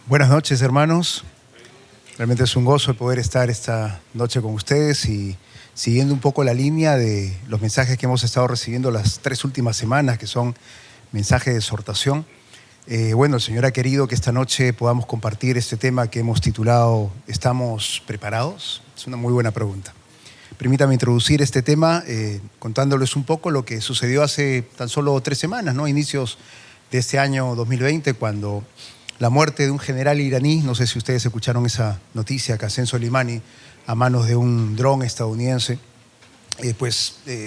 Buenas noches, hermanos. Realmente es un gozo el poder estar esta noche con ustedes y siguiendo un poco la línea de los mensajes que hemos estado recibiendo las 3 últimas semanas, que son mensajes de exhortación. El Señor ha querido que esta noche podamos compartir este tema que hemos titulado ¿Estamos preparados? Es una muy buena pregunta. Permítame introducir este tema contándoles un poco lo que sucedió hace tan solo 3 semanas, ¿no? Inicios de este año 2020, cuando la muerte de un general iraní, no sé si ustedes escucharon esa noticia, Qasem Soleimani, a manos de un dron estadounidense,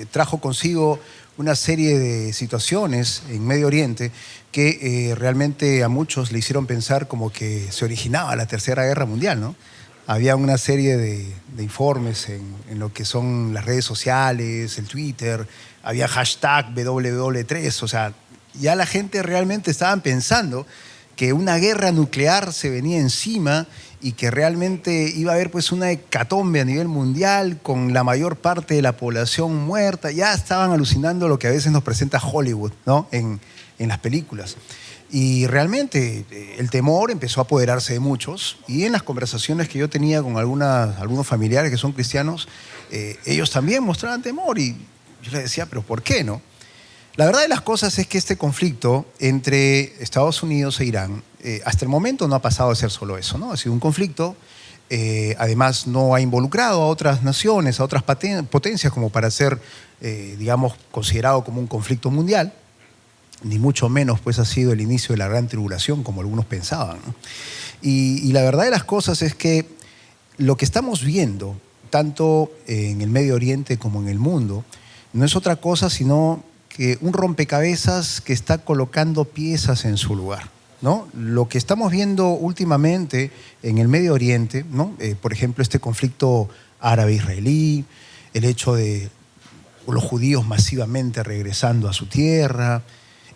trajo consigo una serie de situaciones en Medio Oriente que realmente a muchos le hicieron pensar como que se originaba la Tercera Guerra Mundial, ¿no? Había una serie de informes en lo que son las redes sociales, el Twitter, había hashtag WW3, o sea, ya la gente realmente estaban pensando que una guerra nuclear se venía encima y que realmente iba a haber pues una hecatombe a nivel mundial con la mayor parte de la población muerta. Ya estaban alucinando lo que a veces nos presenta Hollywood, ¿no? en las películas. Y realmente el temor empezó a apoderarse de muchos, y en las conversaciones que yo tenía con algunos familiares que son cristianos, ellos también mostraban temor, y yo les decía, ¿pero por qué, no? La verdad de las cosas es que este conflicto entre Estados Unidos e Irán, hasta el momento no ha pasado de ser solo eso, ¿no? Ha sido un conflicto, además no ha involucrado a otras naciones, a otras potencias como para ser, considerado como un conflicto mundial, ni mucho menos pues ha sido el inicio de la gran tribulación como algunos pensaban, ¿no? Y la verdad de las cosas es que lo que estamos viendo, tanto en el Medio Oriente como en el mundo, no es otra cosa sino que un rompecabezas que está colocando piezas en su lugar, ¿no? Lo que estamos viendo últimamente en el Medio Oriente, ¿no? Por ejemplo, este conflicto árabe-israelí, el hecho de los judíos masivamente regresando a su tierra,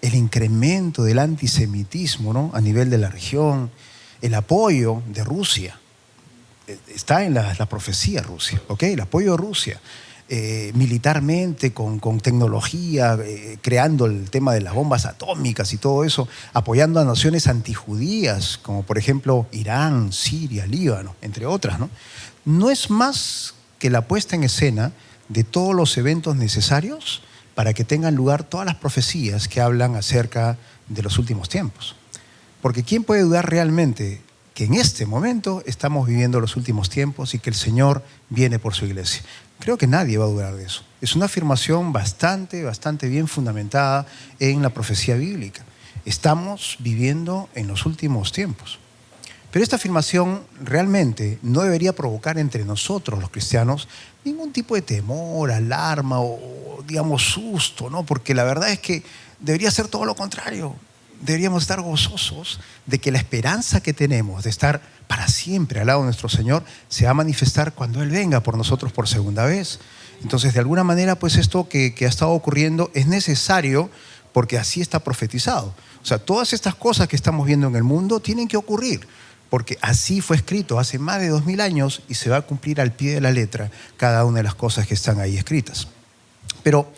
el incremento del antisemitismo, ¿no? A nivel de la región, el apoyo de Rusia. Está en la profecía Rusia, ¿ok? El apoyo de Rusia. Militarmente, con tecnología, creando el tema de las bombas atómicas y todo eso, apoyando a naciones antijudías, como por ejemplo Irán, Siria, Líbano, entre otras, ¿no? No es más que la puesta en escena de todos los eventos necesarios para que tengan lugar todas las profecías que hablan acerca de los últimos tiempos. Porque ¿quién puede dudar realmente que en este momento estamos viviendo los últimos tiempos y que el Señor viene por su iglesia? Creo que nadie va a dudar de eso. Es una afirmación bastante bien fundamentada en la profecía bíblica. Estamos viviendo en los últimos tiempos. Pero esta afirmación realmente no debería provocar entre nosotros, los cristianos, ningún tipo de temor, alarma o susto, ¿no? Porque la verdad es que debería ser todo lo contrario. Deberíamos estar gozosos de que la esperanza que tenemos de estar para siempre al lado de nuestro Señor se va a manifestar cuando Él venga por nosotros por segunda vez. Entonces, de alguna manera, pues esto que ha estado ocurriendo es necesario porque así está profetizado. O sea, todas estas cosas que estamos viendo en el mundo tienen que ocurrir porque así fue escrito hace más de 2000 años y se va a cumplir al pie de la letra cada una de las cosas que están ahí escritas. Pero,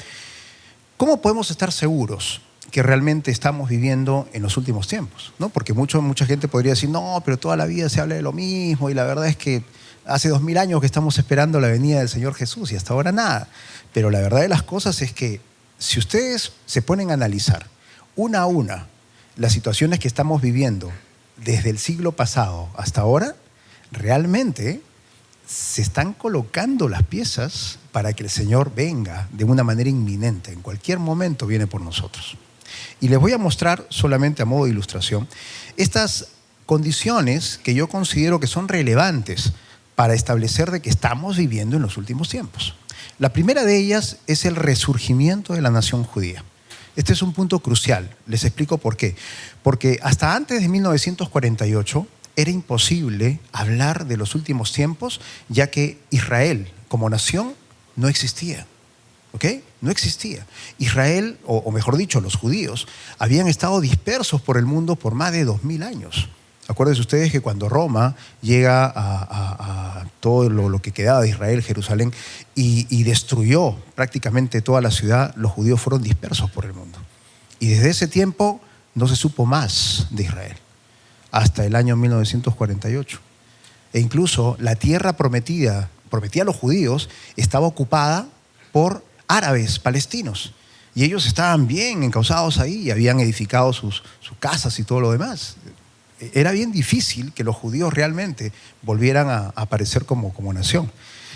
¿cómo podemos estar seguros que realmente estamos viviendo en los últimos tiempos, ¿no? Porque mucha gente podría decir, no, pero toda la vida se habla de lo mismo y la verdad es que hace 2000 años que estamos esperando la venida del Señor Jesús y hasta ahora nada. Pero la verdad de las cosas es que si ustedes se ponen a analizar una a una las situaciones que estamos viviendo desde el siglo pasado hasta ahora, realmente se están colocando las piezas para que el Señor venga de una manera inminente. En cualquier momento viene por nosotros. Y les voy a mostrar solamente a modo de ilustración estas condiciones que yo considero que son relevantes para establecer de que estamos viviendo en los últimos tiempos. La primera de ellas es el resurgimiento de la nación judía. Este es un punto crucial. Les explico por qué. Porque hasta antes de 1948 era imposible hablar de los últimos tiempos, ya que Israel como nación no existía. ¿Ok? No existía. Israel, o mejor dicho, los judíos, habían estado dispersos por el mundo por más de 2000 años. Acuérdense ustedes que cuando Roma llega a todo lo que quedaba de Israel, Jerusalén, y destruyó prácticamente toda la ciudad, los judíos fueron dispersos por el mundo. Y desde ese tiempo no se supo más de Israel. hasta el año 1948. E incluso la tierra prometida a los judíos estaba ocupada por árabes palestinos. Y ellos estaban bien encausados ahí y habían edificado sus casas y todo lo demás. Era bien difícil que los judíos realmente volvieran a aparecer como nación.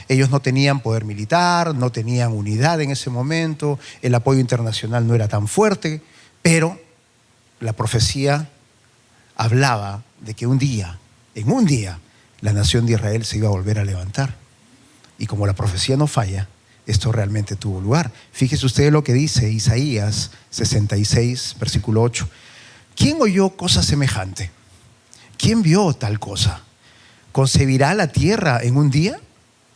Ellos no tenían poder militar, no tenían unidad en ese momento, el apoyo internacional no era tan fuerte, pero la profecía hablaba de que en un día, la nación de Israel se iba a volver a levantar. Y como la profecía no falla, esto realmente tuvo lugar. Fíjese usted lo que dice Isaías 66, versículo 8. ¿Quién oyó cosa semejante? ¿Quién vio tal cosa? ¿Concebirá la tierra en un día?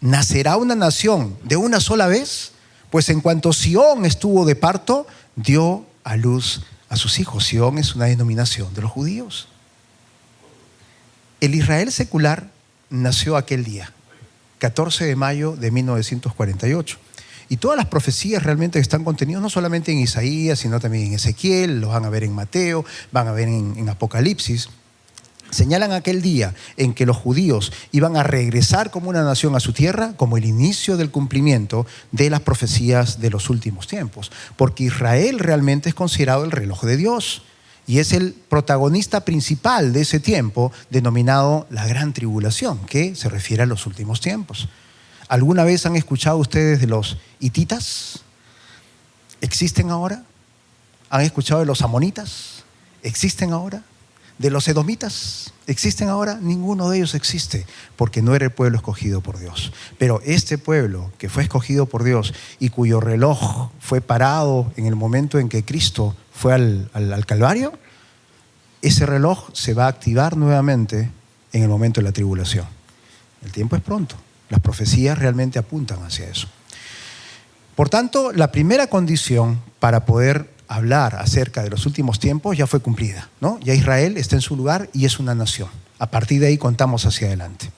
¿Nacerá una nación de una sola vez? Pues en cuanto Sión estuvo de parto, dio a luz a sus hijos. Sión es una denominación de los judíos. El Israel secular nació aquel día, 14 de mayo de 1948. Y todas las profecías realmente están contenidas no solamente en Isaías, sino también en Ezequiel, los van a ver en Mateo, van a ver en Apocalipsis. Señalan aquel día en que los judíos iban a regresar como una nación a su tierra como el inicio del cumplimiento de las profecías de los últimos tiempos. Porque Israel realmente es considerado el reloj de Dios y es el protagonista principal de ese tiempo denominado la Gran Tribulación, que se refiere a los últimos tiempos. ¿Alguna vez han escuchado ustedes de los hititas? ¿Existen ahora? ¿Han escuchado de los amonitas? ¿Existen ahora? ¿De los edomitas? ¿Existen ahora? Ninguno de ellos existe, porque no era el pueblo escogido por Dios. Pero este pueblo que fue escogido por Dios y cuyo reloj fue parado en el momento en que Cristo fue al Calvario, ese reloj se va a activar nuevamente en el momento de la tribulación. El tiempo es pronto. Las profecías realmente apuntan hacia eso. Por tanto, la primera condición para poder hablar acerca de los últimos tiempos ya fue cumplida, ¿no? Ya Israel está en su lugar y es una nación. A partir de ahí contamos hacia adelante.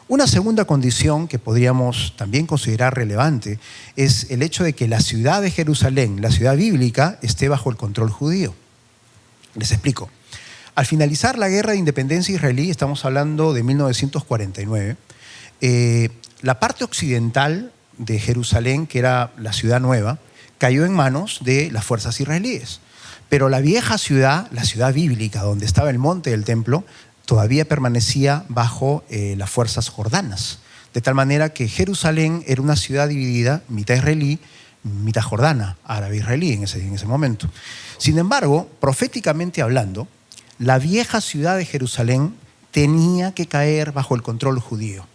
Una segunda condición que podríamos también considerar relevante es el hecho de que la ciudad de Jerusalén, la ciudad bíblica, esté bajo el control judío. Les explico. Al finalizar la guerra de independencia israelí, estamos hablando de 1949, la parte occidental de Jerusalén, que era la ciudad nueva, cayó en manos de las fuerzas israelíes. Pero la vieja ciudad, la ciudad bíblica, donde estaba el monte del templo, todavía permanecía bajo las fuerzas jordanas. De tal manera que Jerusalén era una ciudad dividida, mitad israelí, mitad jordana, árabe-israelí en ese momento. Sin embargo, proféticamente hablando, la vieja ciudad de Jerusalén tenía que caer bajo el control judío.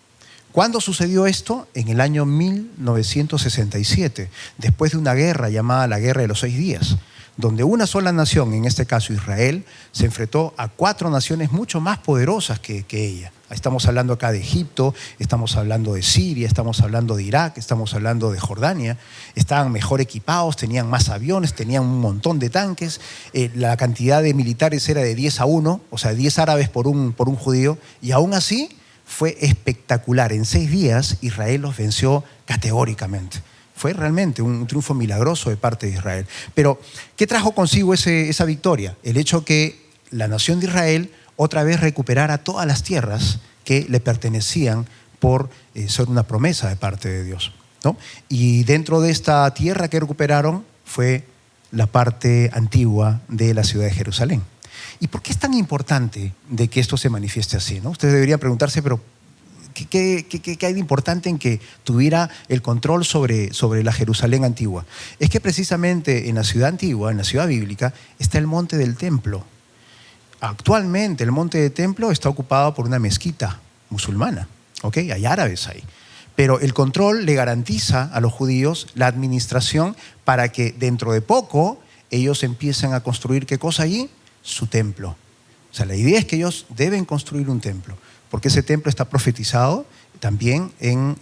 ¿Cuándo sucedió esto? En el año 1967, después de una guerra llamada la Guerra de los 6 días, donde una sola nación, en este caso Israel, se enfrentó a 4 naciones mucho más poderosas que ella. Estamos hablando acá de Egipto, estamos hablando de Siria, estamos hablando de Irak, estamos hablando de Jordania. Estaban mejor equipados, tenían más aviones, tenían un montón de tanques. La cantidad de militares era de 10-1, o sea, 10 árabes por un judío, y aún así fue espectacular. En 6 días Israel los venció categóricamente. Fue realmente un triunfo milagroso de parte de Israel. Pero, ¿qué trajo consigo esa victoria? El hecho que la nación de Israel otra vez recuperara todas las tierras que le pertenecían por ser una promesa de parte de Dios, ¿no? Y dentro de esta tierra que recuperaron fue la parte antigua de la ciudad de Jerusalén. ¿Y por qué es tan importante de que esto se manifieste así, ¿no? Ustedes deberían preguntarse, pero ¿qué hay de importante en que tuviera el control sobre la Jerusalén antigua? Es que precisamente en la ciudad antigua, en la ciudad bíblica, está el monte del templo. Actualmente el monte del templo está ocupado por una mezquita musulmana, ¿ok? Hay árabes ahí. Pero el control le garantiza a los judíos la administración para que dentro de poco ellos empiecen a construir, ¿qué cosa allí? Su templo. O sea, la idea es que ellos deben construir un templo, porque ese templo está profetizado también en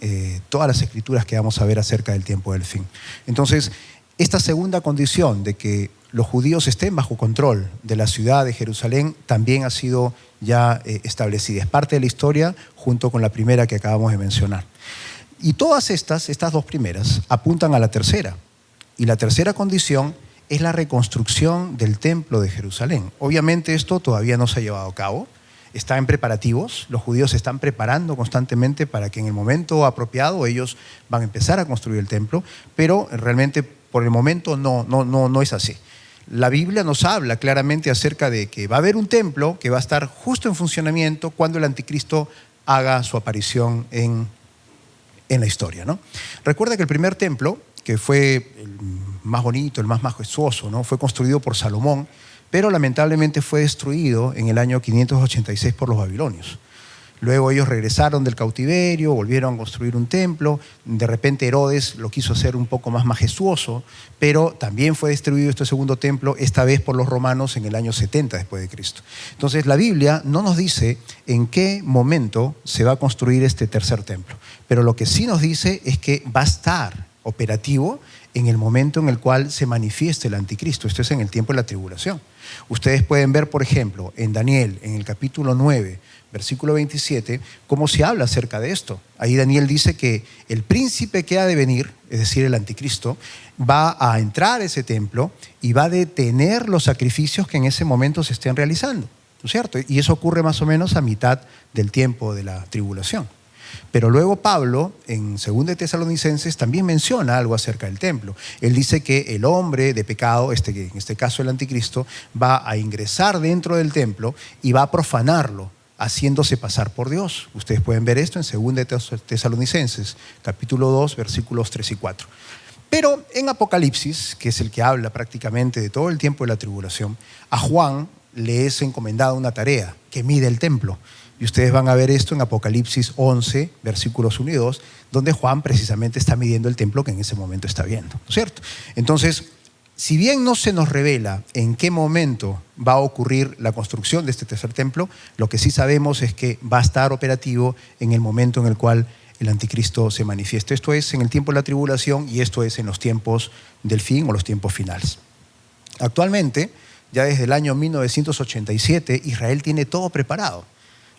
todas las escrituras que vamos a ver acerca del tiempo del fin. Entonces, esta segunda condición de que los judíos estén bajo control de la ciudad de Jerusalén también ha sido ya establecida. Es parte de la historia junto con la primera que acabamos de mencionar. Y todas estas 2 primeras apuntan a la tercera. Y la tercera condición es la reconstrucción del templo de Jerusalén. Obviamente esto todavía no se ha llevado a cabo. está en preparativos, los judíos se están preparando constantemente para que en el momento apropiado ellos van a empezar a construir el templo, pero realmente por el momento no es así. La Biblia nos habla claramente acerca de que va a haber un templo que va a estar justo en funcionamiento cuando el anticristo haga su aparición en la historia, ¿no? Recuerda que el primer templo, que fue el más bonito, el más majestuoso, ¿no?, fue construido por Salomón, pero lamentablemente fue destruido en el año 586 por los babilonios. Luego ellos regresaron del cautiverio, volvieron a construir un templo. De repente Herodes lo quiso hacer un poco más majestuoso, pero también fue destruido este segundo templo, esta vez por los romanos en el año 70 después de Cristo. Entonces la Biblia no nos dice en qué momento se va a construir este tercer templo, pero lo que sí nos dice es que va a estar operativo en el momento en el cual se manifieste el anticristo. Esto es en el tiempo de la tribulación. Ustedes pueden ver, por ejemplo, en Daniel, en el capítulo 9, versículo 27, cómo se habla acerca de esto. Ahí Daniel dice que el príncipe que ha de venir, es decir, el anticristo, va a entrar a ese templo y va a detener los sacrificios que en ese momento se estén realizando, ¿no es cierto? Y eso ocurre más o menos a mitad del tiempo de la tribulación. Pero luego Pablo, en 2 Tesalonicenses, también menciona algo acerca del templo. Él dice que el hombre de pecado, en este caso el anticristo, va a ingresar dentro del templo y va a profanarlo, haciéndose pasar por Dios. Ustedes pueden ver esto en 2 Tesalonicenses, capítulo 2, versículos 3 y 4. Pero en Apocalipsis, que es el que habla prácticamente de todo el tiempo de la tribulación, a Juan le es encomendada una tarea, que mide el templo. Y ustedes van a ver esto en Apocalipsis 11, versículos 1 y 2, donde Juan precisamente está midiendo el templo que en ese momento está viendo, ¿no es cierto? Entonces, si bien no se nos revela en qué momento va a ocurrir la construcción de este tercer templo, lo que sí sabemos es que va a estar operativo en el momento en el cual el anticristo se manifieste. Esto es en el tiempo de la tribulación y esto es en los tiempos del fin o los tiempos finales. Actualmente, ya desde el año 1987, Israel tiene todo preparado.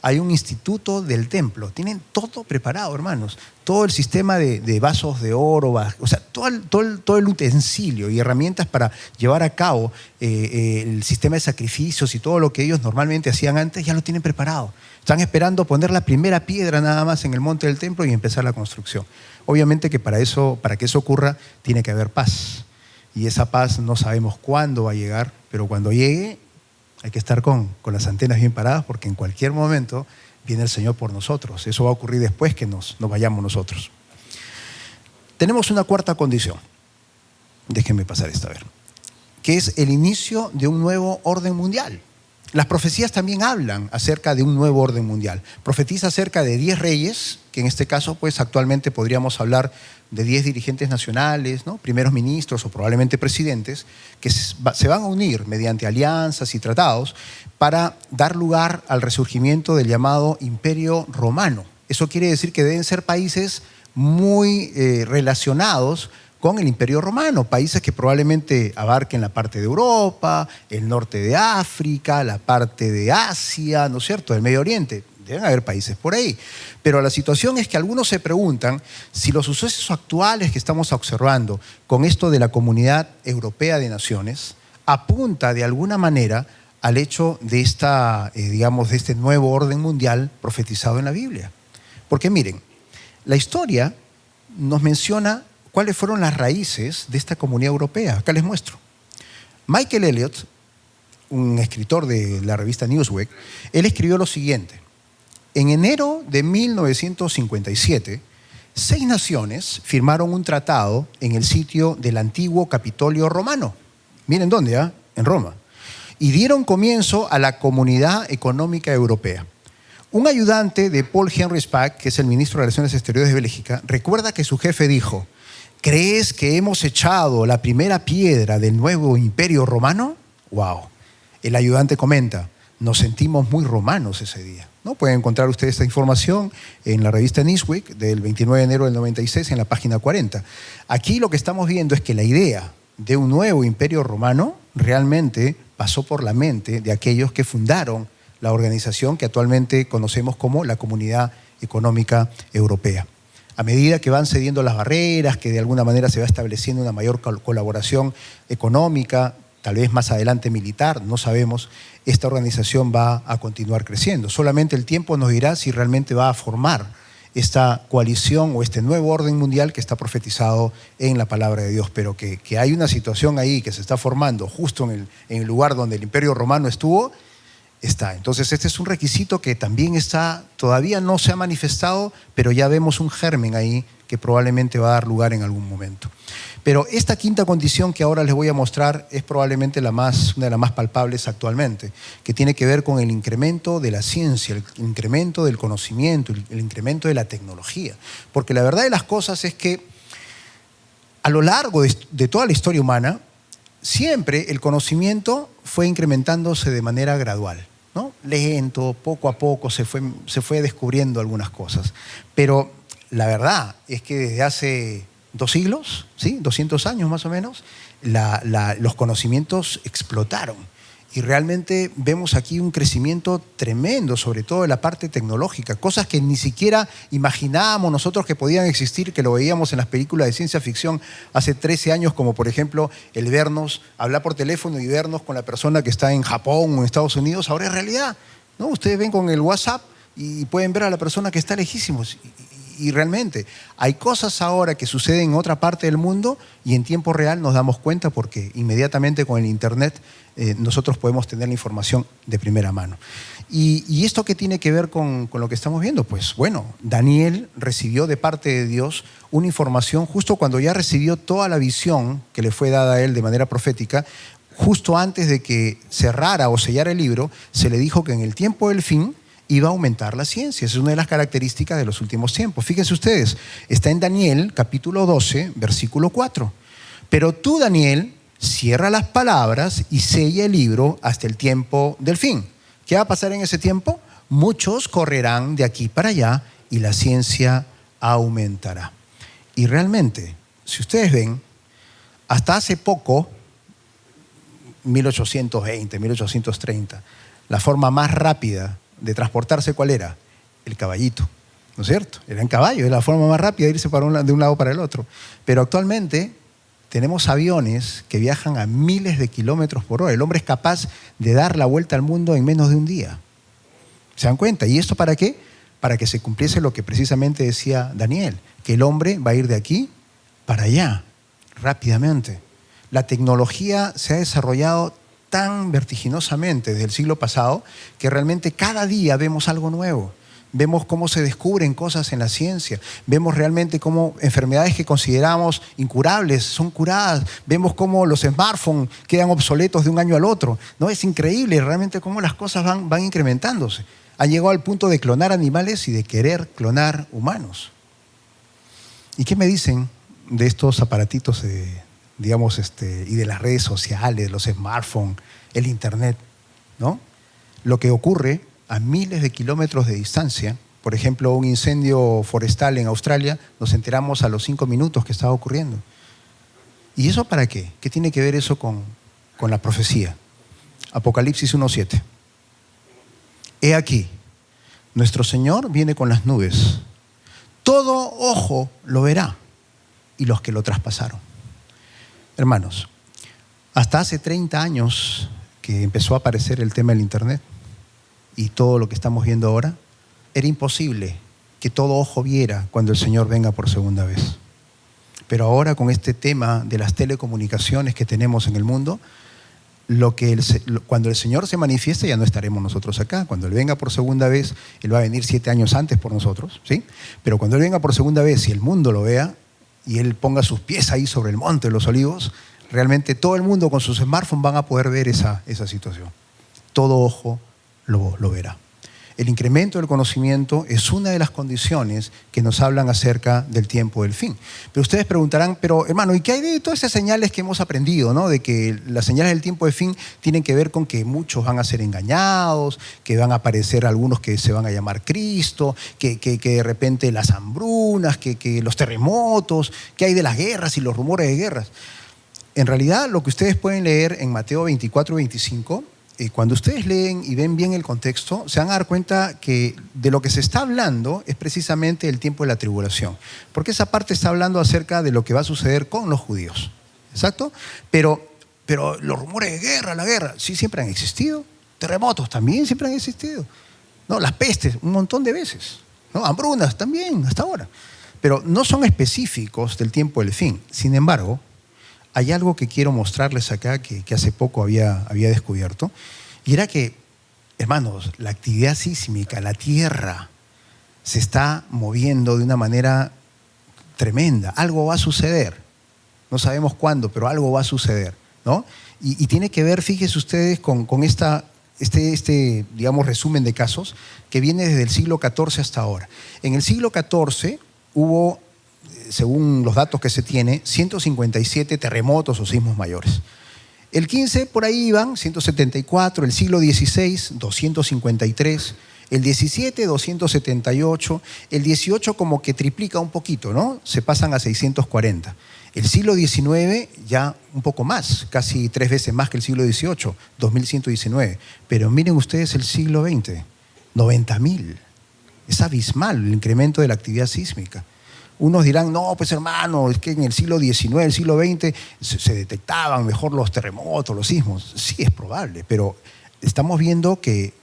Hay un instituto del templo, tienen todo preparado, hermanos. Todo el sistema de vasos de oro, o sea, todo el utensilio y herramientas para llevar a cabo el sistema de sacrificios y todo lo que ellos normalmente hacían antes, ya lo tienen preparado. Están esperando poner la primera piedra nada más en el monte del templo y empezar la construcción. Obviamente que para que eso ocurra, tiene que haber paz. Y esa paz no sabemos cuándo va a llegar, pero cuando llegue, hay que estar con las antenas bien paradas porque en cualquier momento viene el Señor por nosotros. Eso va a ocurrir después que nos vayamos nosotros. Tenemos una cuarta condición. Déjenme pasar esta, a ver. Que es el inicio de un nuevo orden mundial. Las profecías también hablan acerca de un nuevo orden mundial. Profetiza acerca de 10 reyes, que en este caso pues actualmente podríamos hablar de 10 dirigentes nacionales, ¿no?, primeros ministros o probablemente presidentes, que se van a unir mediante alianzas y tratados para dar lugar al resurgimiento del llamado Imperio Romano. Eso quiere decir que deben ser países muy relacionados con el Imperio Romano, países que probablemente abarquen la parte de Europa, el norte de África, la parte de Asia, ¿no es cierto?, del Medio Oriente. Deben haber países por ahí. Pero la situación es que algunos se preguntan si los sucesos actuales que estamos observando con esto de la Comunidad Europea de Naciones apunta de alguna manera al hecho de de este nuevo orden mundial profetizado en la Biblia. Porque miren, la historia nos menciona cuáles fueron las raíces de esta Comunidad Europea. Acá les muestro. Michael Elliott, un escritor de la revista Newsweek, él escribió lo siguiente. En enero de 1957, 6 naciones firmaron un tratado en el sitio del antiguo Capitolio romano. Miren dónde, en Roma. Y dieron comienzo a la Comunidad Económica Europea. Un ayudante de Paul Henry Spaak, que es el ministro de Relaciones Exteriores de Bélgica, recuerda que su jefe dijo: ¿crees que hemos echado la primera piedra del nuevo imperio romano? ¡Wow! El ayudante comenta: nos sentimos muy romanos ese día. ¿No? Pueden encontrar ustedes esta información en la revista Newsweek del 29 de enero del 96 en la página 40. Aquí lo que estamos viendo es que la idea de un nuevo imperio romano realmente pasó por la mente de aquellos que fundaron la organización que actualmente conocemos como la Comunidad Económica Europea. A medida que van cediendo las barreras, que de alguna manera se va estableciendo una mayor colaboración económica, tal vez más adelante militar, no sabemos, esta organización va a continuar creciendo. Solamente el tiempo nos dirá si realmente va a formar esta coalición o este nuevo orden mundial que está profetizado en la palabra de Dios, pero que hay una situación ahí que se está formando justo en el lugar donde el Imperio Romano estuvo, está. Entonces este es un requisito que también está, todavía no se ha manifestado, pero ya vemos un germen ahí que probablemente va a dar lugar en algún momento. Pero esta quinta condición que ahora les voy a mostrar es probablemente una de las más palpables actualmente, que tiene que ver con el incremento de la ciencia, el incremento del conocimiento, el incremento de la tecnología. Porque la verdad de las cosas es que a lo largo de toda la historia humana, siempre el conocimiento fue incrementándose de manera gradual, ¿no? Lento, poco a poco se fue descubriendo algunas cosas. Pero la verdad es que desde hace 2 siglos, ¿sí? 200 años más o menos, los conocimientos explotaron. Y realmente vemos aquí un crecimiento tremendo, sobre todo en la parte tecnológica, cosas que ni siquiera imaginábamos nosotros que podían existir, que lo veíamos en las películas de ciencia ficción hace 13 años, como por ejemplo el vernos, hablar por teléfono y vernos con la persona que está en Japón o en Estados Unidos, ahora es realidad, ¿no? Ustedes ven con el WhatsApp y pueden ver a la persona que está lejísimos. Y realmente hay cosas ahora que suceden en otra parte del mundo y en tiempo real nos damos cuenta porque inmediatamente con el internet nosotros podemos tener la información de primera mano. ¿Y esto qué tiene que ver con lo que estamos viendo? Pues bueno, Daniel recibió de parte de Dios una información justo cuando ya recibió toda la visión que le fue dada a él de manera profética. Justo antes de que cerrara o sellara el libro, se le dijo que en el tiempo del fin iba a aumentar la ciencia. Esa es una de las características de los últimos tiempos. Fíjense ustedes, está en Daniel capítulo 12, versículo 4. Pero tú, Daniel, cierra las palabras y sella el libro hasta el tiempo del fin. ¿Qué va a pasar en ese tiempo? Muchos correrán de aquí para allá y la ciencia aumentará. Y realmente, si ustedes ven, hasta hace poco, 1820, 1830, la forma más rápida de transportarse, ¿cuál era? El caballito, ¿no es cierto? Era en caballo, era la forma más rápida de irse de un lado para el otro. Pero actualmente tenemos aviones que viajan a miles de kilómetros por hora. El hombre es capaz de dar la vuelta al mundo en menos de un día. ¿Se dan cuenta? ¿Y esto para qué? Para que se cumpliese lo que precisamente decía Daniel, que el hombre va a ir de aquí para allá, rápidamente. La tecnología se ha desarrollado tan vertiginosamente desde el siglo pasado que realmente cada día vemos algo nuevo. Vemos cómo se descubren cosas en la ciencia. Vemos realmente cómo enfermedades que consideramos incurables son curadas. Vemos cómo los smartphones quedan obsoletos de un año al otro. ¿No? Es increíble realmente cómo las cosas van incrementándose. Han llegado al punto de clonar animales y de querer clonar humanos. ¿Y qué me dicen de estos aparatitos y de las redes sociales, los smartphones, el internet, ¿no? Lo que ocurre a miles de kilómetros de distancia, por ejemplo, un incendio forestal en Australia, nos enteramos a los 5 minutos que estaba ocurriendo. ¿Y eso para qué? ¿Qué tiene que ver eso con la profecía? Apocalipsis 1:7. He aquí, nuestro Señor viene con las nubes. Todo ojo lo verá y los que lo traspasaron. Hermanos, hasta hace 30 años que empezó a aparecer el tema del internet y todo lo que estamos viendo ahora, era imposible que todo ojo viera cuando el Señor venga por segunda vez. Pero ahora con este tema de las telecomunicaciones que tenemos en el mundo, cuando el Señor se manifieste ya no estaremos nosotros acá. Cuando Él venga por segunda vez, Él va a venir 7 años antes por nosotros, ¿sí? Pero cuando Él venga por segunda vez y el mundo lo vea, y Él ponga sus pies ahí sobre el monte de los olivos, realmente todo el mundo con sus smartphones van a poder ver esa situación. Todo ojo lo verá. El incremento del conocimiento es una de las condiciones que nos hablan acerca del tiempo del fin. Pero ustedes preguntarán, pero hermano, ¿y qué hay de todas esas señales que hemos aprendido, ¿no? De que las señales del tiempo del fin tienen que ver con que muchos van a ser engañados, que van a aparecer algunos que se van a llamar Cristo, que de repente las hambrunas, que los terremotos, ¿qué hay de las guerras y los rumores de guerras? En realidad, lo que ustedes pueden leer en Mateo 24 y 25, cuando ustedes leen y ven bien el contexto, se van a dar cuenta que de lo que se está hablando es precisamente el tiempo de la tribulación. Porque esa parte está hablando acerca de lo que va a suceder con los judíos. ¿Exacto? Pero pero los rumores de guerra, la guerra, sí siempre han existido. Terremotos también siempre han existido. ¿No? Las pestes, un montón de veces. ¿No? Hambrunas también, hasta ahora. Pero no son específicos del tiempo del fin. Sin embargo, hay algo que quiero mostrarles acá que hace poco había descubierto. Y era que, hermanos, la actividad sísmica, la Tierra, se está moviendo de una manera tremenda. Algo va a suceder. No sabemos cuándo, pero algo va a suceder, ¿no? Y tiene que ver, fíjense ustedes, con este, digamos, resumen de casos que viene desde el siglo XIV hasta ahora. En el siglo XIV hubo, según los datos que se tiene, 157 terremotos o sismos mayores. El XV por ahí iban, 174, el siglo XVI, 253, el XVII, 278, el XVIII como que triplica un poquito, ¿no? Se pasan a 640. El siglo XIX ya un poco más, casi 3 veces más que el siglo XVIII, 2119. Pero miren ustedes el siglo XX, 90.000. Es abismal el incremento de la actividad sísmica. Unos dirán, no, pues hermano, es que en el siglo XIX, el siglo XX, se detectaban mejor los terremotos, los sismos. Sí, es probable, pero estamos viendo que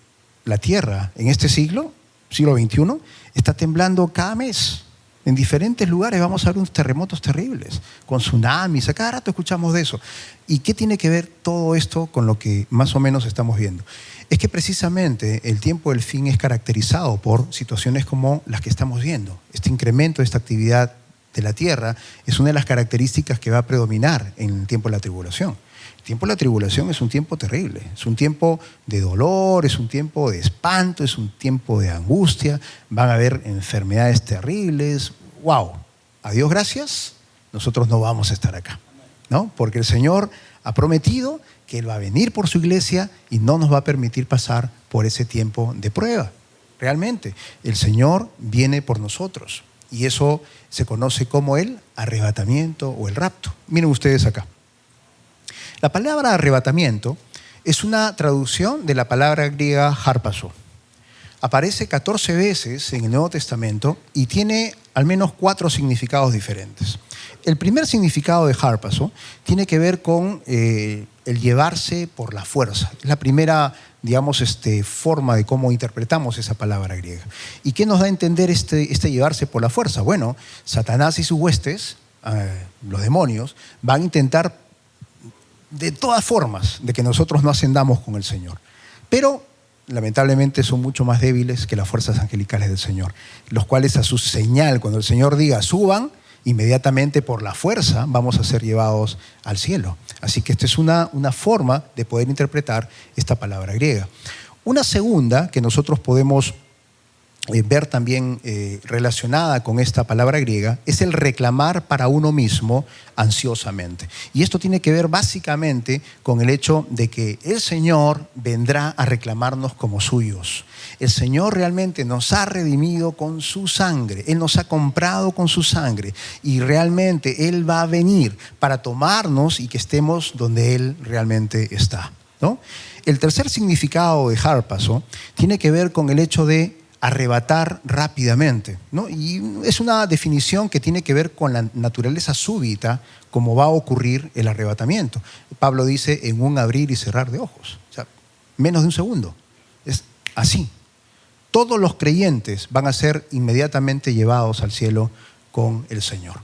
la Tierra en este siglo XXI, está temblando cada mes. En diferentes lugares vamos a ver unos terremotos terribles, con tsunamis, a cada rato escuchamos de eso. ¿Y qué tiene que ver todo esto con lo que más o menos estamos viendo? Es que precisamente el tiempo del fin es caracterizado por situaciones como las que estamos viendo. Este incremento de esta actividad de la Tierra es una de las características que va a predominar en el tiempo de la tribulación. El tiempo de la tribulación es un tiempo terrible, es un tiempo de dolor, es un tiempo de espanto, es un tiempo de angustia, van a haber enfermedades terribles. ¡Wow! A Dios gracias, nosotros no vamos a estar acá, ¿no? Porque el Señor ha prometido que Él va a venir por su iglesia y no nos va a permitir pasar por ese tiempo de prueba. Realmente, el Señor viene por nosotros y eso se conoce como el arrebatamiento o el rapto. Miren ustedes acá. La palabra arrebatamiento es una traducción de la palabra griega harpazo. Aparece 14 veces en el Nuevo Testamento y tiene al menos 4 significados diferentes. El primer significado de harpazo tiene que ver con el llevarse por la fuerza. Es la primera, digamos, forma de cómo interpretamos esa palabra griega. ¿Y qué nos da a entender este llevarse por la fuerza? Bueno, Satanás y sus huestes, los demonios, van a intentar de todas formas de que nosotros no ascendamos con el Señor. Pero lamentablemente son mucho más débiles que las fuerzas angelicales del Señor, los cuales a su señal, cuando el Señor diga suban, inmediatamente por la fuerza vamos a ser llevados al cielo. Así que esta es una forma de poder interpretar esta palabra griega. Una segunda que nosotros podemos ver también relacionada con esta palabra griega es el reclamar para uno mismo ansiosamente. Y esto tiene que ver básicamente con el hecho de que el Señor vendrá a reclamarnos como suyos. El Señor realmente nos ha redimido con su sangre. Él nos ha comprado con su sangre y realmente Él va a venir para tomarnos y que estemos donde Él realmente está, ¿no? El tercer significado de harpazo tiene que ver con el hecho de arrebatar rápidamente, ¿no? Y es una definición que tiene que ver con la naturaleza súbita, como va a ocurrir el arrebatamiento. Pablo dice en un abrir y cerrar de ojos, o sea, menos de un segundo. Es así. Todos los creyentes van a ser inmediatamente llevados al cielo con el Señor.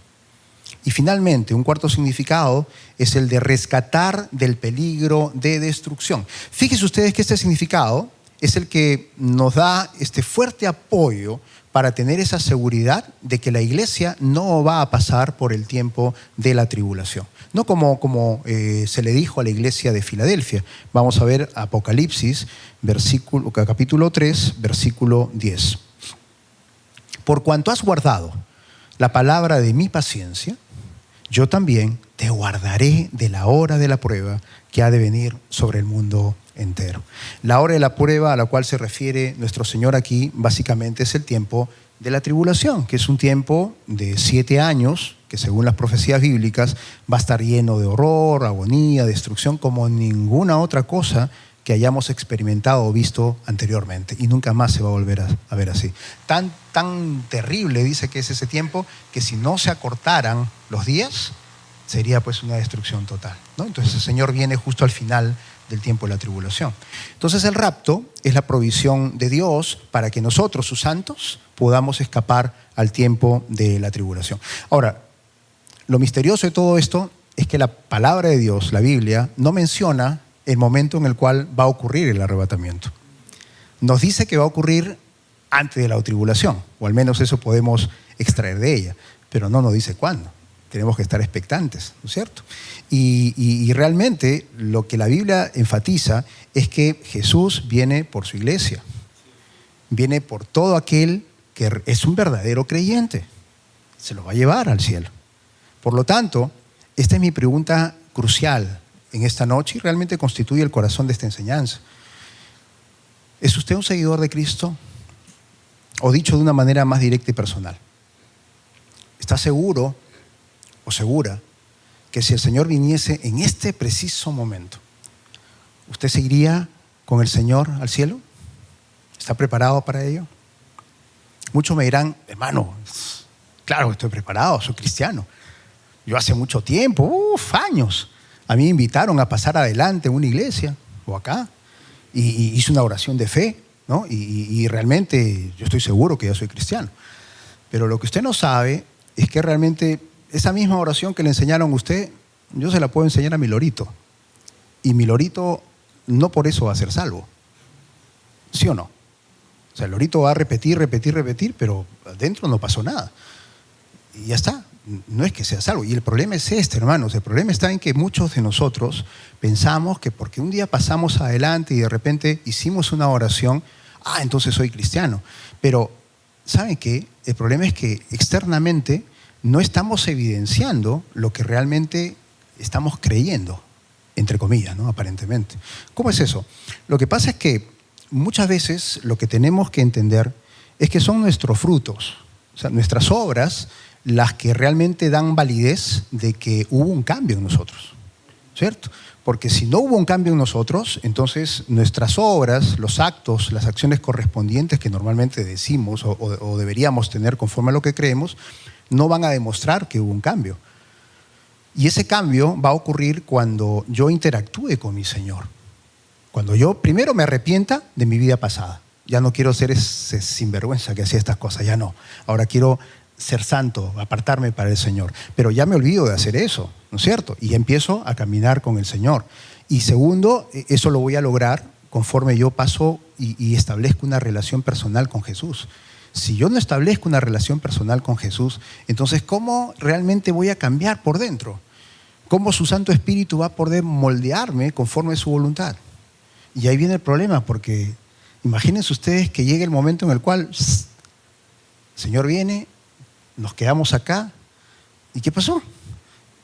Y finalmente, un cuarto significado es el de rescatar del peligro de destrucción. Fíjense ustedes que este significado es el que nos da este fuerte apoyo para tener esa seguridad de que la iglesia no va a pasar por el tiempo de la tribulación. No como se le dijo a la iglesia de Filadelfia. Vamos a ver Apocalipsis, capítulo 3, versículo 10. Por cuanto has guardado la palabra de mi paciencia, yo también te guardaré de la hora de la prueba que ha de venir sobre el mundo entero. La hora de la prueba a la cual se refiere nuestro Señor aquí básicamente es el tiempo de la tribulación, que es un tiempo de 7 años que según las profecías bíblicas va a estar lleno de horror, agonía, destrucción como ninguna otra cosa que hayamos experimentado o visto anteriormente, y nunca más se va a volver a ver así. Tan terrible dice que es ese tiempo que si no se acortaran los días, sería pues una destrucción total, ¿no? Entonces el Señor viene justo al final del tiempo de la tribulación. Entonces el rapto es la provisión de Dios para que nosotros, sus santos, podamos escapar al tiempo de la tribulación. Ahora, lo misterioso de todo esto es que la palabra de Dios, la Biblia, no menciona el momento en el cual va a ocurrir el arrebatamiento. Nos dice que va a ocurrir antes de la tribulación, o al menos eso podemos extraer de ella, pero no nos dice cuándo. Tenemos que estar expectantes, ¿no es cierto? Y realmente lo que la Biblia enfatiza es que Jesús viene por su iglesia, viene por todo aquel que es un verdadero creyente, se lo va a llevar al cielo. Por lo tanto, esta es mi pregunta crucial en esta noche y realmente constituye el corazón de esta enseñanza. ¿Es usted un seguidor de Cristo? O dicho de una manera más directa y personal, ¿está seguro o segura que si el Señor viniese en este preciso momento, usted se iría con el Señor al cielo? ¿Está preparado para ello? Muchos me dirán, hermano, claro que estoy preparado, soy cristiano. Yo hace mucho tiempo, años, a mí me invitaron a pasar adelante en una iglesia o acá y hice una oración de fe, ¿no? Y realmente yo estoy seguro que ya soy cristiano. Pero lo que usted no sabe es que realmente esa misma oración que le enseñaron a usted, yo se la puedo enseñar a mi lorito. Y mi lorito no por eso va a ser salvo. ¿Sí o no? O sea, el lorito va a repetir, pero adentro no pasó nada. Y ya está. No es que sea salvo. Y el problema es este, hermanos. El problema está en que muchos de nosotros pensamos que porque un día pasamos adelante y de repente hicimos una oración, entonces soy cristiano. Pero, ¿saben qué? El problema es que externamente no estamos evidenciando lo que realmente estamos creyendo, entre comillas, ¿no? Aparentemente. ¿Cómo es eso? Lo que pasa es que muchas veces lo que tenemos que entender es que son nuestros frutos, o sea, nuestras obras, las que realmente dan validez de que hubo un cambio en nosotros, ¿cierto? Porque si no hubo un cambio en nosotros, entonces nuestras obras, los actos, las acciones correspondientes que normalmente decimos o deberíamos tener conforme a lo que creemos, no van a demostrar que hubo un cambio. Y ese cambio va a ocurrir cuando yo interactúe con mi Señor. Cuando yo primero me arrepienta de mi vida pasada. Ya no quiero ser ese sinvergüenza que hacía estas cosas, ya no. Ahora quiero ser santo, apartarme para el Señor. Pero ya me olvido de hacer eso, ¿no es cierto? Y empiezo a caminar con el Señor. Y segundo, eso lo voy a lograr conforme yo paso y establezco una relación personal con Jesús. Si yo no establezco una relación personal con Jesús, entonces ¿cómo realmente voy a cambiar por dentro? ¿Cómo su Santo Espíritu va a poder moldearme conforme a su voluntad? Y ahí viene el problema, porque imagínense ustedes que llegue el momento en el cual el Señor viene, nos quedamos acá, ¿y qué pasó?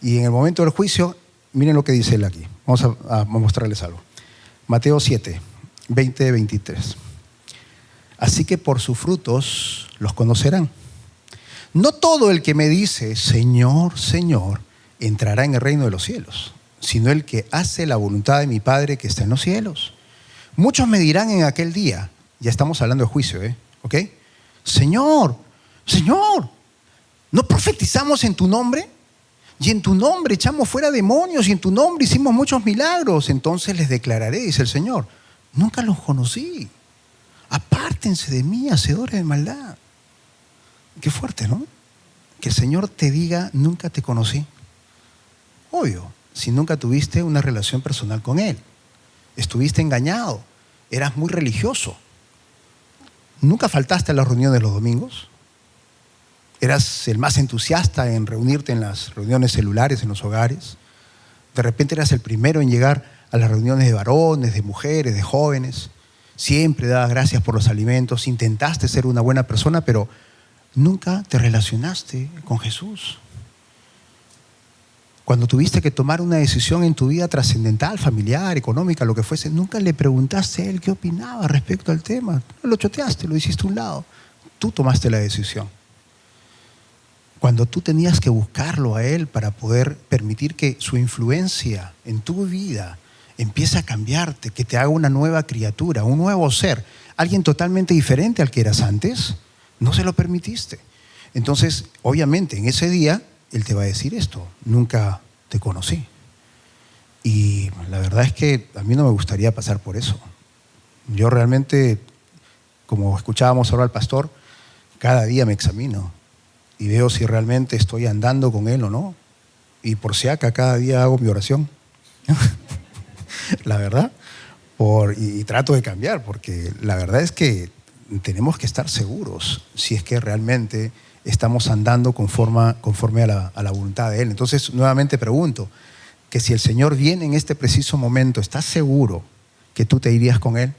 Y en el momento del juicio, miren lo que dice él aquí. Vamos a mostrarles algo. Mateo 7, 20, 23. Así que por sus frutos los conocerán. No todo el que me dice, Señor, Señor, entrará en el reino de los cielos, sino el que hace la voluntad de mi Padre que está en los cielos. Muchos me dirán en aquel día, ya estamos hablando de juicio, ¿ok? Señor, Señor, ¿no profetizamos en tu nombre? Y en tu nombre echamos fuera demonios y en tu nombre hicimos muchos milagros. Entonces les declararé, dice el Señor, nunca los conocí. Apártense de mí, hacedores de maldad. Qué fuerte, ¿no? Que el Señor te diga, nunca te conocí. Obvio, si nunca tuviste una relación personal con Él. Estuviste engañado, eras muy religioso. ¿Nunca faltaste a las reuniones los domingos? ¿Eras el más entusiasta en reunirte en las reuniones celulares en los hogares? De repente eras el primero en llegar a las reuniones de varones, de mujeres, de jóvenes. Siempre dabas gracias por los alimentos, intentaste ser una buena persona, pero nunca te relacionaste con Jesús. Cuando tuviste que tomar una decisión en tu vida trascendental, familiar, económica, lo que fuese, nunca le preguntaste a Él qué opinaba respecto al tema. No lo choteaste, lo hiciste a un lado. Tú tomaste la decisión. Cuando tú tenías que buscarlo a Él para poder permitir que su influencia en tu vida empiece a cambiarte, que te haga una nueva criatura, un nuevo ser, alguien totalmente diferente al que eras antes, no se lo permitiste. Entonces, obviamente, en ese día, Él te va a decir esto, nunca te conocí. Y la verdad es que a mí no me gustaría pasar por eso. Yo realmente, como escuchábamos ahora al pastor, cada día me examino y veo si realmente estoy andando con Él o no. Y por si acá cada día hago mi oración. La verdad. Y trato de cambiar, porque la verdad es que tenemos que estar seguros si es que realmente estamos andando conforme a la voluntad de Él. Entonces, nuevamente pregunto, que si el Señor viene en este preciso momento, ¿estás seguro que tú te irías con Él?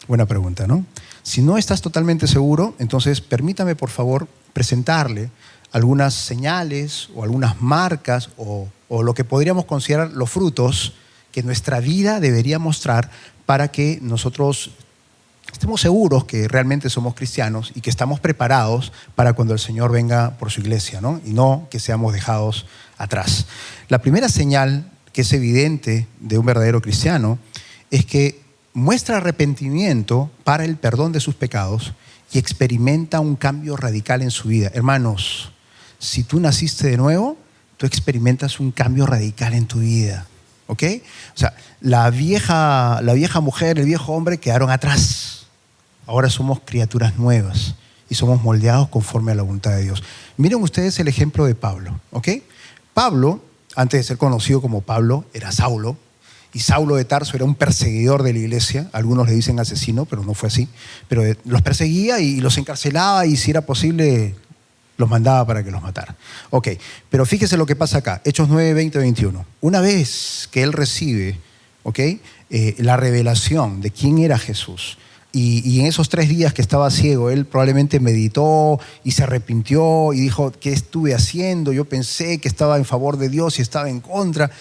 Buena pregunta, ¿no? Si no estás totalmente seguro, entonces permítame, por favor, presentarle algunas señales o algunas marcas o lo que podríamos considerar los frutos que nuestra vida debería mostrar para que nosotros estemos seguros que realmente somos cristianos y que estamos preparados para cuando el Señor venga por su iglesia, ¿no? Y no que seamos dejados atrás. La primera señal que es evidente de un verdadero cristiano es que muestra arrepentimiento para el perdón de sus pecados y experimenta un cambio radical en su vida. Hermanos, si tú naciste de nuevo, tú experimentas un cambio radical en tu vida. ¿Ok? O sea, la vieja mujer, el viejo hombre quedaron atrás. Ahora somos criaturas nuevas y somos moldeados conforme a la voluntad de Dios. Miren ustedes el ejemplo de Pablo. ¿Ok? Pablo, antes de ser conocido como Pablo, era Saulo. Y Saulo de Tarso era un perseguidor de la iglesia. Algunos le dicen asesino, pero no fue así. Pero los perseguía y los encarcelaba y si era posible los mandaba para que los matara. Ok, pero fíjese lo que pasa acá. Hechos 9, 20, 21. Una vez que él recibe la revelación de quién era Jesús, y en esos 3 días que estaba ciego, él probablemente meditó y se arrepintió y dijo, ¿qué estuve haciendo? Yo pensé que estaba en favor de Dios y estaba en contra.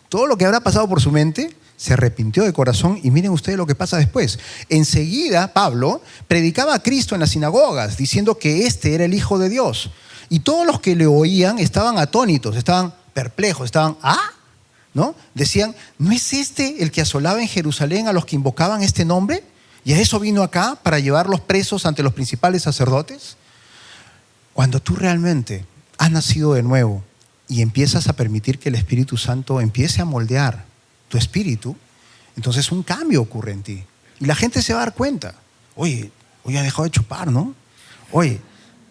Todo lo que habrá pasado por su mente, se arrepintió de corazón y miren ustedes lo que pasa después. Enseguida Pablo predicaba a Cristo en las sinagogas diciendo que este era el Hijo de Dios. Y todos los que le oían estaban atónitos, estaban perplejos, estaban, ¿no? Decían, ¿no es este el que asolaba en Jerusalén a los que invocaban este nombre? ¿Y a eso vino acá para llevarlos presos ante los principales sacerdotes? Cuando tú realmente has nacido de nuevo y empiezas a permitir que el Espíritu Santo empiece a moldear tu espíritu, entonces un cambio ocurre en ti. Y la gente se va a dar cuenta. Oye, ha dejado de chupar, ¿no? Oye,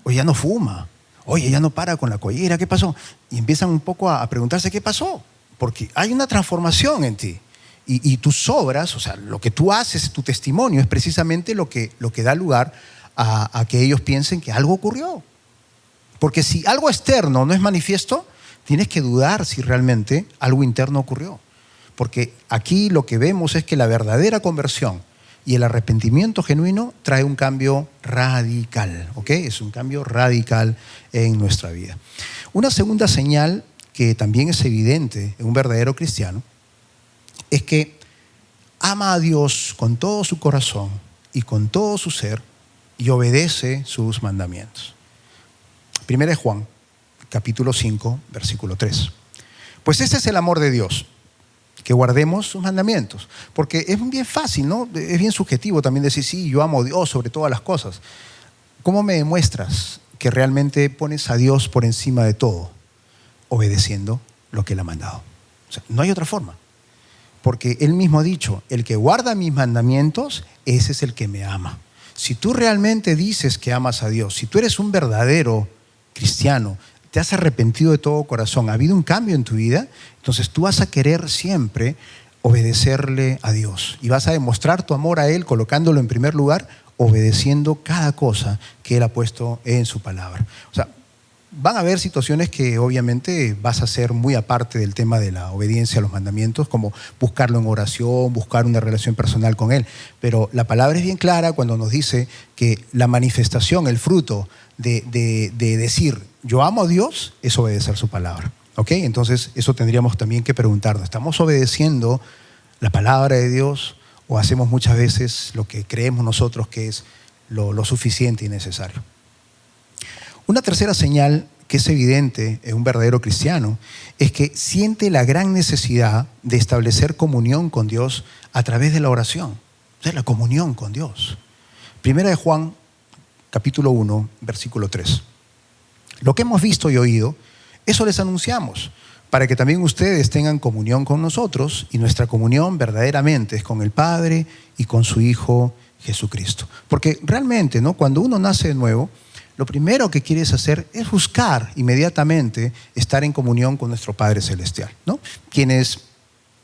ya no fuma. Oye, ya no para con la collera. ¿Qué pasó? Y empiezan un poco a preguntarse qué pasó. Porque hay una transformación en ti. Y tus obras, o sea, lo que tú haces, tu testimonio, es precisamente lo que da lugar a que ellos piensen que algo ocurrió. Porque si algo externo no es manifiesto, tienes que dudar si realmente algo interno ocurrió. Porque aquí lo que vemos es que la verdadera conversión y el arrepentimiento genuino trae un cambio radical, ¿ok? Es un cambio radical en nuestra vida. Una segunda señal que también es evidente en un verdadero cristiano es que ama a Dios con todo su corazón y con todo su ser y obedece sus mandamientos. Primera de Juan, capítulo 5, versículo 3. Pues este es el amor de Dios, que guardemos sus mandamientos. Porque es bien fácil, ¿no? Es bien subjetivo también decir, sí, yo amo a Dios sobre todas las cosas. ¿Cómo me demuestras que realmente pones a Dios por encima de todo? Obedeciendo lo que Él ha mandado. O sea, no hay otra forma. Porque Él mismo ha dicho, el que guarda mis mandamientos, ese es el que me ama. Si tú realmente dices que amas a Dios, si tú eres un verdadero cristiano, te has arrepentido de todo corazón, ha habido un cambio en tu vida, entonces tú vas a querer siempre obedecerle a Dios y vas a demostrar tu amor a Él colocándolo en primer lugar, obedeciendo cada cosa que Él ha puesto en su palabra. O sea, van a haber situaciones que obviamente vas a hacer muy aparte del tema de la obediencia a los mandamientos, como buscarlo en oración, buscar una relación personal con Él. Pero la palabra es bien clara cuando nos dice que la manifestación, el fruto de decir yo amo a Dios es obedecer su palabra. ¿Ok? Entonces eso tendríamos también que preguntarnos. ¿Estamos obedeciendo la palabra de Dios o hacemos muchas veces lo que creemos nosotros que es lo suficiente y necesario? Una tercera señal que es evidente en un verdadero cristiano es que siente la gran necesidad de establecer comunión con Dios a través de la oración. O sea, la comunión con Dios. Primera de Juan, capítulo 1, versículo 3. Lo que hemos visto y oído, eso les anunciamos, para que también ustedes tengan comunión con nosotros, y nuestra comunión verdaderamente es con el Padre y con su Hijo Jesucristo. Porque realmente, ¿no?, cuando uno nace de nuevo, lo primero que quieres hacer es buscar inmediatamente estar en comunión con nuestro Padre Celestial, ¿no? Quienes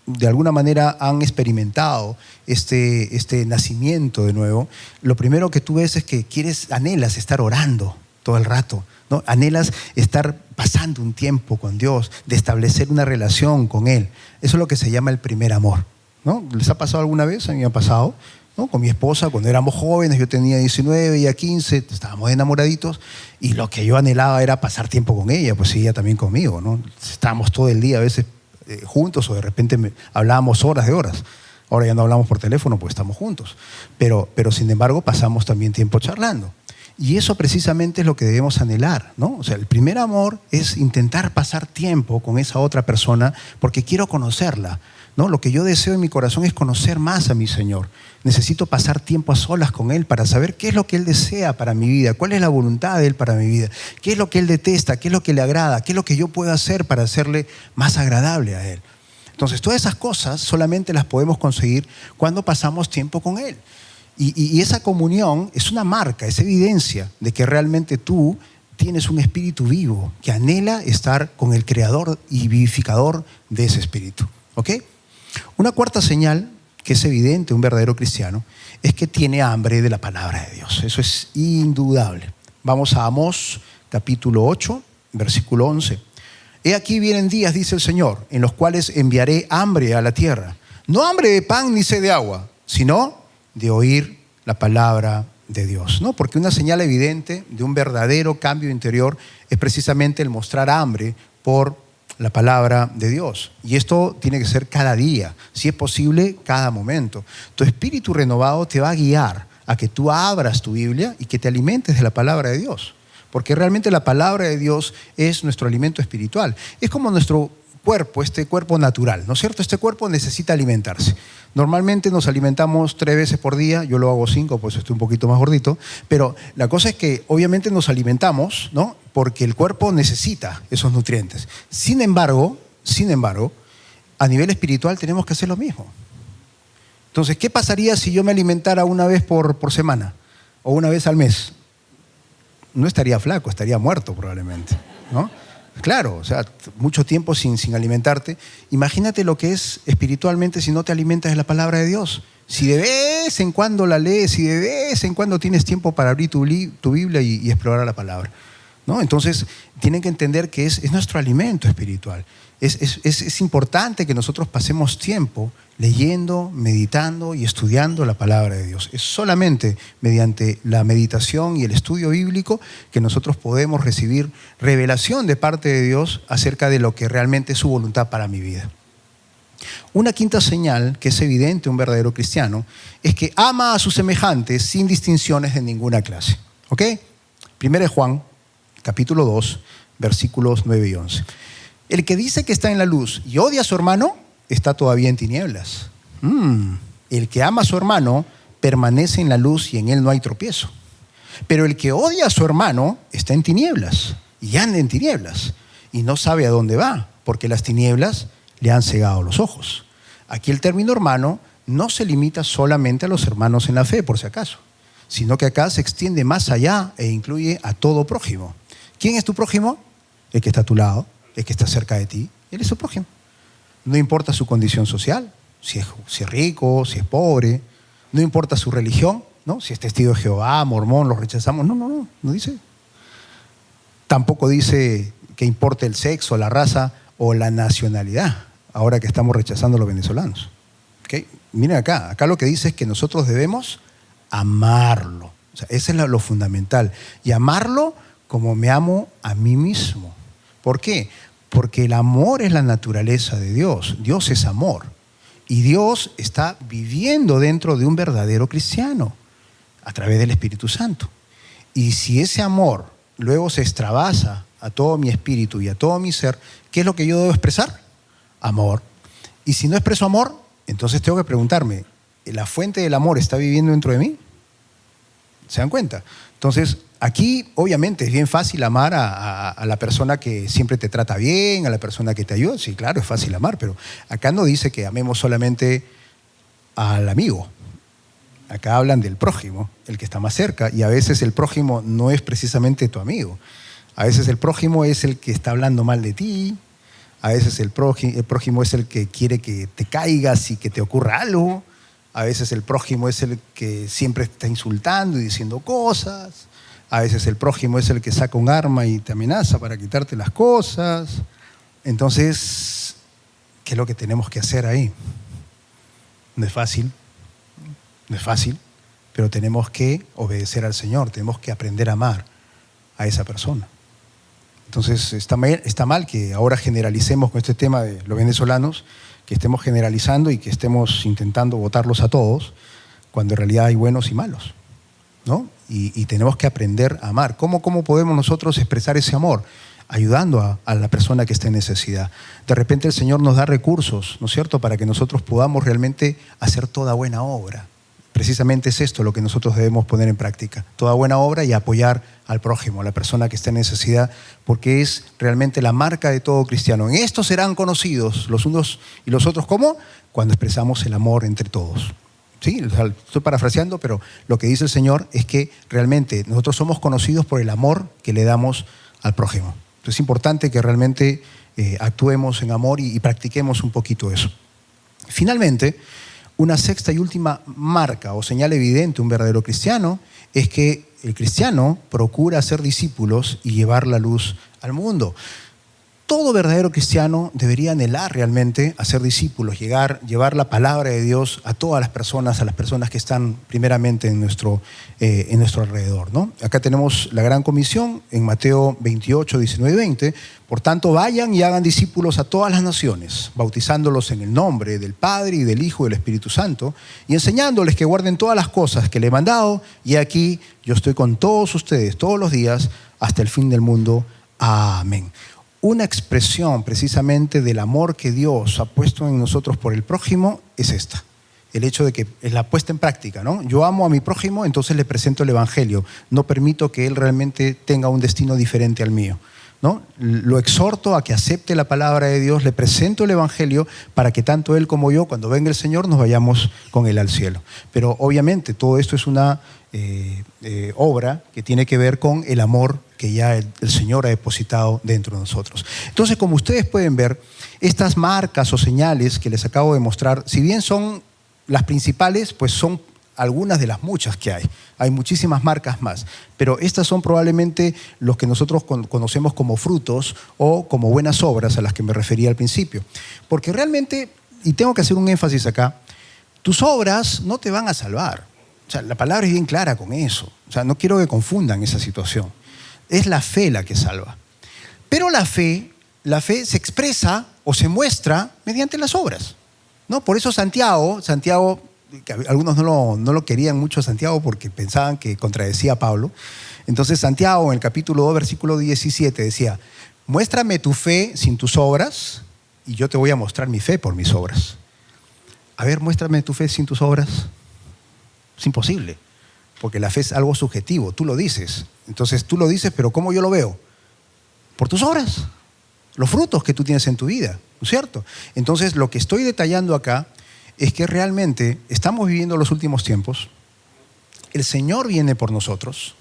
de alguna manera han experimentado este nacimiento de nuevo, lo primero que tú ves es que anhelas estar orando todo el rato, ¿no? Anhelas estar pasando un tiempo con Dios, de establecer una relación con Él. Eso es lo que se llama el primer amor, ¿no? ¿Les ha pasado alguna vez? A mí me ha pasado, ¿no? Con mi esposa, cuando éramos jóvenes, yo tenía 19, ella 15, estábamos enamoraditos, y lo que yo anhelaba era pasar tiempo con ella, pues ella también conmigo, ¿no? Estábamos todo el día a veces juntos, o de repente hablábamos horas de horas. Ahora ya no hablamos por teléfono, pues estamos juntos. Pero sin embargo pasamos también tiempo charlando. Y eso precisamente es lo que debemos anhelar, ¿no? O sea, el primer amor es intentar pasar tiempo con esa otra persona porque quiero conocerla, ¿no? Lo que yo deseo en mi corazón es conocer más a mi Señor. Necesito pasar tiempo a solas con Él para saber qué es lo que Él desea para mi vida, cuál es la voluntad de Él para mi vida, qué es lo que Él detesta, qué es lo que le agrada, qué es lo que yo puedo hacer para hacerle más agradable a Él. Entonces, todas esas cosas solamente las podemos conseguir cuando pasamos tiempo con Él. Y esa comunión es una marca, es evidencia de que realmente tú tienes un espíritu vivo que anhela estar con el creador y vivificador de ese espíritu, ¿ok? Una cuarta señal que es evidente un verdadero cristiano es que tiene hambre de la palabra de Dios. Eso es indudable. Vamos a Amós capítulo 8, versículo 11. He aquí vienen días, dice el Señor, en los cuales enviaré hambre a la tierra. No hambre de pan ni sed de agua, sino de oír la palabra de Dios, ¿no? Porque una señal evidente de un verdadero cambio interior es precisamente el mostrar hambre por la palabra de Dios. Y esto tiene que ser cada día, si es posible, cada momento. Tu espíritu renovado te va a guiar a que tú abras tu Biblia y que te alimentes de la palabra de Dios. Porque realmente la palabra de Dios es nuestro alimento espiritual. Es como nuestro cuerpo, este cuerpo natural, ¿no es cierto? Este cuerpo necesita alimentarse. Normalmente nos alimentamos 3 veces por día, yo lo hago 5, pues estoy un poquito más gordito, pero la cosa es que obviamente nos alimentamos, ¿no?, porque el cuerpo necesita esos nutrientes. Sin embargo, a nivel espiritual tenemos que hacer lo mismo. Entonces, ¿qué pasaría si yo me alimentara una vez por semana o una vez al mes? No estaría flaco, estaría muerto probablemente, ¿no? Claro, o sea, mucho tiempo sin alimentarte. Imagínate lo que es espiritualmente si no te alimentas de la palabra de Dios. Si de vez en cuando la lees, si de vez en cuando tienes tiempo para abrir tu Biblia y explorar la palabra, ¿no? Entonces, tienen que entender que es nuestro alimento espiritual. Es importante que nosotros pasemos tiempo leyendo, meditando y estudiando la palabra de Dios. Es solamente mediante la meditación y el estudio bíblico que nosotros podemos recibir revelación de parte de Dios acerca de lo que realmente es su voluntad para mi vida. Una quinta señal que es evidente un verdadero cristiano es que ama a sus semejantes sin distinciones de ninguna clase. ¿Ok? 1 Juan, capítulo 2, versículos 9 y 11. El que dice que está en la luz y odia a su hermano, está todavía en tinieblas. El que ama a su hermano permanece en la luz y en él no hay tropiezo. Pero el que odia a su hermano está en tinieblas y anda en tinieblas y no sabe a dónde va, porque las tinieblas le han cegado los ojos. Aquí el término hermano no se limita solamente a los hermanos en la fe, por si acaso, sino que acá se extiende más allá e incluye a todo prójimo. ¿Quién es tu prójimo? El que está a tu lado, el que está cerca de ti. Él es tu prójimo. No importa su condición social, si es rico, si es pobre, no importa su religión, ¿no? Si es testigo de Jehová, mormón, los rechazamos. No dice. Tampoco dice que importe el sexo, la raza o la nacionalidad, ahora que estamos rechazando a los venezolanos. ¿Okay? Miren acá lo que dice es que nosotros debemos amarlo. O sea, eso es lo fundamental. Y amarlo como me amo a mí mismo. ¿Por qué? Porque el amor es la naturaleza de Dios. Dios es amor. Y Dios está viviendo dentro de un verdadero cristiano a través del Espíritu Santo. Y si ese amor luego se extravasa a todo mi espíritu y a todo mi ser, ¿qué es lo que yo debo expresar? Amor. Y si no expreso amor, entonces tengo que preguntarme, ¿la fuente del amor está viviendo dentro de mí? ¿Se dan cuenta? Entonces, aquí obviamente es bien fácil amar a la persona que siempre te trata bien, a la persona que te ayuda. Sí, claro, es fácil amar, pero acá no dice que amemos solamente al amigo. Acá hablan del prójimo, el que está más cerca, y a veces el prójimo no es precisamente tu amigo. A veces el prójimo es el que está hablando mal de ti, a veces el prójimo es el que quiere que te caigas y que te ocurra algo, a veces el prójimo es el que siempre está insultando y diciendo cosas, a veces el prójimo es el que saca un arma y te amenaza para quitarte las cosas. Entonces, ¿qué es lo que tenemos que hacer ahí? No es fácil. No es fácil, pero tenemos que obedecer al Señor, tenemos que aprender a amar a esa persona. Entonces está mal que ahora generalicemos con este tema de los venezolanos, que estemos generalizando y que estemos intentando votarlos a todos, cuando en realidad hay buenos y malos, ¿no? Y tenemos que aprender a amar. ¿Cómo podemos nosotros expresar ese amor? Ayudando a la persona que está en necesidad. De repente el Señor nos da recursos, ¿no es cierto?, para que nosotros podamos realmente hacer toda buena obra. Precisamente es esto lo que nosotros debemos poner en práctica. Toda buena obra y apoyar al prójimo, a la persona que está en necesidad, porque es realmente la marca de todo cristiano. En esto serán conocidos los unos y los otros, ¿cómo? Cuando expresamos el amor entre todos. Sí, estoy parafraseando, pero lo que dice el Señor es que realmente nosotros somos conocidos por el amor que le damos al prójimo. Entonces es importante que realmente actuemos en amor y practiquemos un poquito eso. Finalmente, una sexta y última marca o señal evidente de un verdadero cristiano es que el cristiano procura ser discípulos y llevar la luz al mundo. Todo verdadero cristiano debería anhelar realmente a ser discípulos, llevar la palabra de Dios a todas las personas que están primeramente en nuestro alrededor, ¿no? Acá tenemos la gran comisión en Mateo 28, 19 y 20. Por tanto, vayan y hagan discípulos a todas las naciones, bautizándolos en el nombre del Padre y del Hijo y del Espíritu Santo, y enseñándoles que guarden todas las cosas que le he mandado, y aquí yo estoy con todos ustedes todos los días hasta el fin del mundo. Amén. Una expresión precisamente del amor que Dios ha puesto en nosotros por el prójimo es esta. El hecho de que es la puesta en práctica, ¿no? Yo amo a mi prójimo, entonces le presento el Evangelio. No permito que él realmente tenga un destino diferente al mío, ¿no? Lo exhorto a que acepte la palabra de Dios, le presento el Evangelio para que tanto él como yo, cuando venga el Señor, nos vayamos con él al cielo. Pero obviamente todo esto es una obra que tiene que ver con el amor que ya el Señor ha depositado dentro de nosotros. Entonces, como ustedes pueden ver, estas marcas o señales que les acabo de mostrar, si bien son las principales, pues son algunas de las muchas que hay. Hay muchísimas marcas más, pero estas son probablemente los que nosotros conocemos como frutos o como buenas obras a las que me refería al principio. Porque realmente, y tengo que hacer un énfasis acá, tus obras no te van a salvar. O sea, la palabra es bien clara con eso. O sea, no quiero que confundan esa situación. Es la fe la que salva. Pero la fe se expresa o se muestra mediante las obras, ¿no? Por eso Santiago, que algunos no lo querían mucho a Santiago porque pensaban que contradecía a Pablo. Entonces Santiago en el capítulo 2, versículo 17 decía, muéstrame tu fe sin tus obras y yo te voy a mostrar mi fe por mis obras. A ver, muéstrame tu fe sin tus obras. Es imposible, porque la fe es algo subjetivo, tú lo dices. Entonces tú lo dices, pero ¿cómo yo lo veo? Por tus obras, los frutos que tú tienes en tu vida, ¿no es cierto? Entonces lo que estoy detallando acá es que realmente estamos viviendo los últimos tiempos, el Señor viene por nosotros,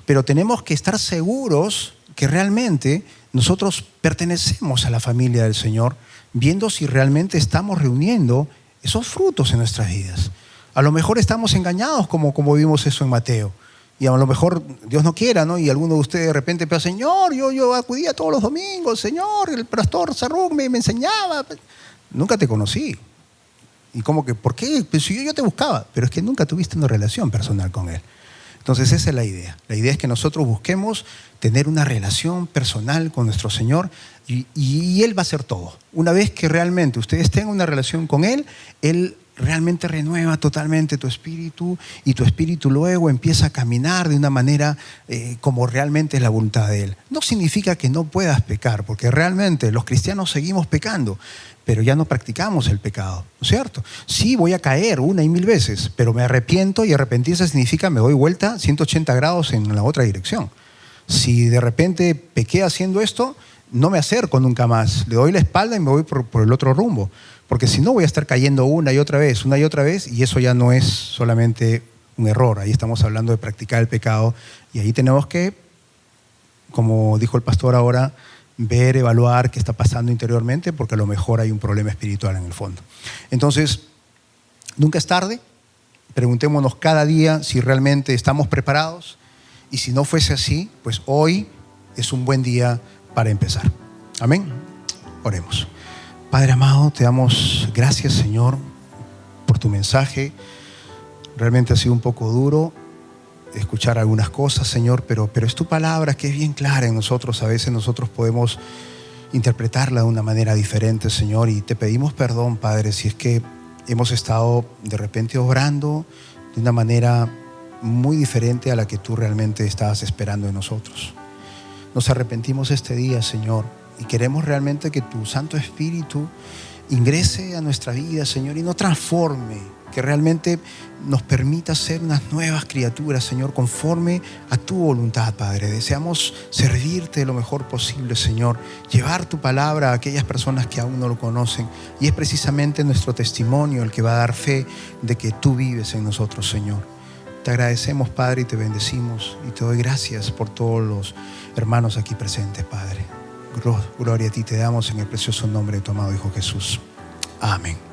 pero tenemos que estar seguros que realmente nosotros pertenecemos a la familia del Señor, viendo si realmente estamos reuniendo esos frutos en nuestras vidas. A lo mejor estamos engañados como vimos eso en Mateo. Y a lo mejor, Dios no quiera, ¿no? Y alguno de ustedes de repente piensa, Señor, yo acudía todos los domingos, Señor, el pastor Sarrug me enseñaba. Nunca te conocí. Y como que, ¿por qué? Pues si yo te buscaba. Pero es que nunca tuviste una relación personal con Él. Entonces esa es la idea. La idea es que nosotros busquemos tener una relación personal con nuestro Señor y Él va a hacer todo. Una vez que realmente ustedes tengan una relación con Él realmente renueva totalmente tu espíritu y tu espíritu luego empieza a caminar de una manera como realmente es la voluntad de Él. No significa que no puedas pecar, porque realmente los cristianos seguimos pecando, pero ya no practicamos el pecado, ¿no es cierto? Sí, voy a caer 1 y 1000 veces, pero me arrepiento, y arrepentirse significa me doy vuelta 180 grados en la otra dirección. Si de repente pequé haciendo esto, no me acerco nunca más, le doy la espalda y me voy por el otro rumbo. Porque si no voy a estar cayendo una y otra vez, y eso ya no es solamente un error. Ahí estamos hablando de practicar el pecado, y ahí tenemos que, como dijo el pastor ahora, ver, evaluar qué está pasando interiormente, porque a lo mejor hay un problema espiritual en el fondo. Entonces, nunca es tarde. Preguntémonos cada día si realmente estamos preparados, y si no fuese así, pues hoy es un buen día para empezar. Amén. Oremos. Padre amado, te damos gracias, Señor, por tu mensaje. Realmente ha sido un poco duro escuchar algunas cosas, Señor, pero es tu palabra que es bien clara en nosotros. A veces nosotros podemos interpretarla de una manera diferente, Señor, y te pedimos perdón, Padre, si es que hemos estado de repente obrando de una manera muy diferente a la que tú realmente estabas esperando de nosotros. Nos arrepentimos este día, Señor, y queremos realmente que tu Santo Espíritu ingrese a nuestra vida, Señor, y nos transforme, que realmente nos permita ser unas nuevas criaturas, Señor, conforme a tu voluntad, Padre. Deseamos servirte lo mejor posible, Señor, llevar tu palabra a aquellas personas que aún no lo conocen, y es precisamente nuestro testimonio el que va a dar fe de que tú vives en nosotros, Señor. Te agradecemos, Padre, y te bendecimos, y te doy gracias por todos los hermanos aquí presentes, Padre. Gloria a ti te damos en el precioso nombre de tu amado Hijo Jesús. Amén.